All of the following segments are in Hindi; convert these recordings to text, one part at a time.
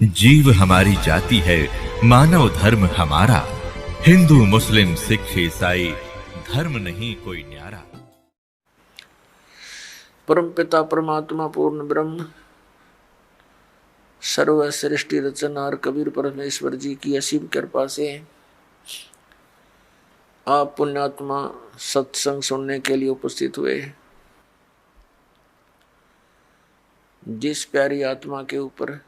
जीव हमारी जाति है, मानव धर्म हमारा। हिंदू मुस्लिम सिख ईसाई धर्म नहीं कोई न्यारा। परम पिता परमात्मा पूर्ण ब्रह्म सर्व सृष्टि रचनार कबीर परमेश्वर जी की असीम कृपा से आप पुण्यात्मा सत्संग सुनने के लिए उपस्थित हुए। जिस प्यारी आत्मा के ऊपर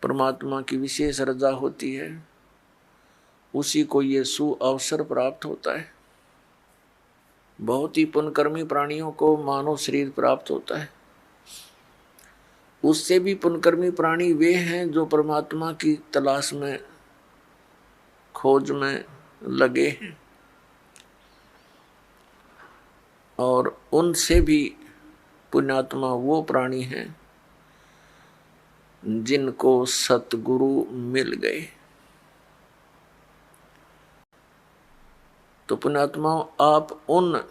परमात्मा की विशेष रजा होती है उसी को ये सुअवसर प्राप्त होता है। बहुत ही पुण्यकर्मी प्राणियों को मानव शरीर प्राप्त होता है। उससे भी पुण्यकर्मी प्राणी वे हैं जो परमात्मा की तलाश में खोज में लगे हैं, और उनसे भी पुण्यात्मा वो प्राणी हैं जिनको सतगुरु मिल गए। तो पुण्यात्मा आप उन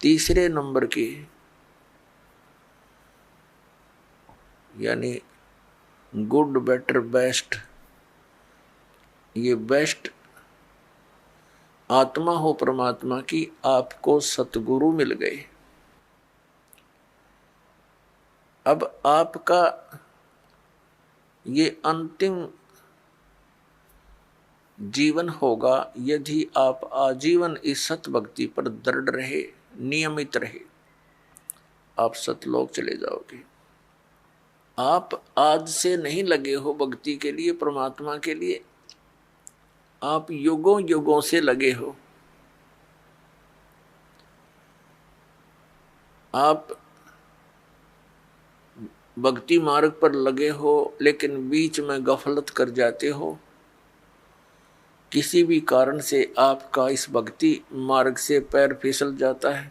तीसरे नंबर की यानी गुड बेटर बेस्ट, ये बेस्ट आत्मा हो परमात्मा की, आपको सतगुरु मिल गए। अब आपका ये अंतिम जीवन होगा यदि आप आजीवन इस सत भक्ति पर दृढ़ रहे, नियमित रहे, आप सतलोक चले जाओगे। आप आज से नहीं लगे हो भक्ति के लिए, परमात्मा के लिए, आप युगों युगों से लगे हो। आप भक्ति मार्ग पर लगे हो लेकिन बीच में गफलत कर जाते हो। किसी भी कारण से आपका इस भक्ति मार्ग से पैर फिसल जाता है।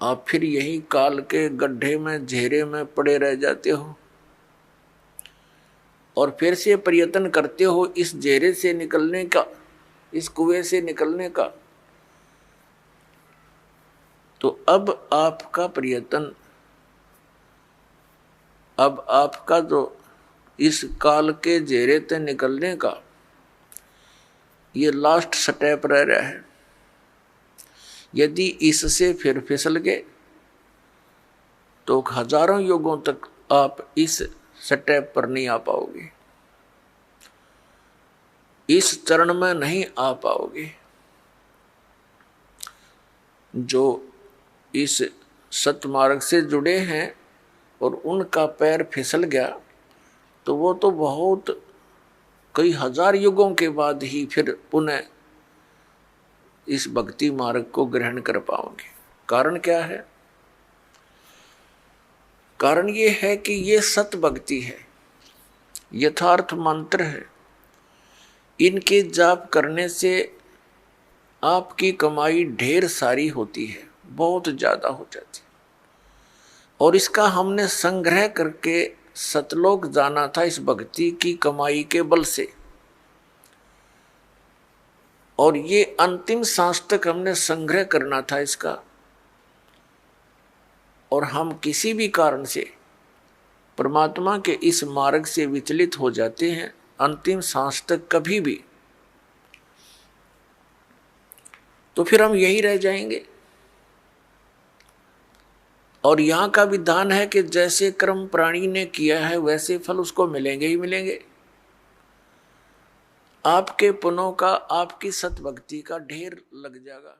आप फिर यही काल के गड्ढे में घेरे में पड़े रह जाते हो और फिर से प्रयत्न करते हो इस घेरे से निकलने का, इस कुएं से निकलने का। तो अब आपका प्रयत्न, अब आपका जो इस काल के घेरे से निकलने का ये लास्ट स्टेप रह रहा है। यदि इससे फिर फिसल गए तो हजारों युगों तक आप इस स्टेप पर नहीं आ पाओगे, इस चरण में नहीं आ पाओगे। जो इस सतमार्ग से जुड़े हैं और उनका पैर फिसल गया तो वो तो बहुत कई हजार युगों के बाद ही फिर पुनः इस भक्ति मार्ग को ग्रहण कर पाओगे। कारण क्या है? कारण ये है कि ये सत भक्ति है, यथार्थ मंत्र है। इनके जाप करने से आपकी कमाई ढेर सारी होती है, बहुत ज्यादा हो जाती है। और इसका हमने संग्रह करके सतलोक जाना था इस भक्ति की कमाई के बल से, और ये अंतिम सांस तक हमने संग्रह करना था इसका। और हम किसी भी कारण से परमात्मा के इस मार्ग से विचलित हो जाते हैं अंतिम सांस तक कभी भी, तो फिर हम यही रह जाएंगे। और यहाँ का विधान है कि जैसे कर्म प्राणी ने किया है वैसे फल उसको मिलेंगे ही मिलेंगे। आपके पुण्यों का, आपकी सतभक्ति का ढेर लग जाएगा।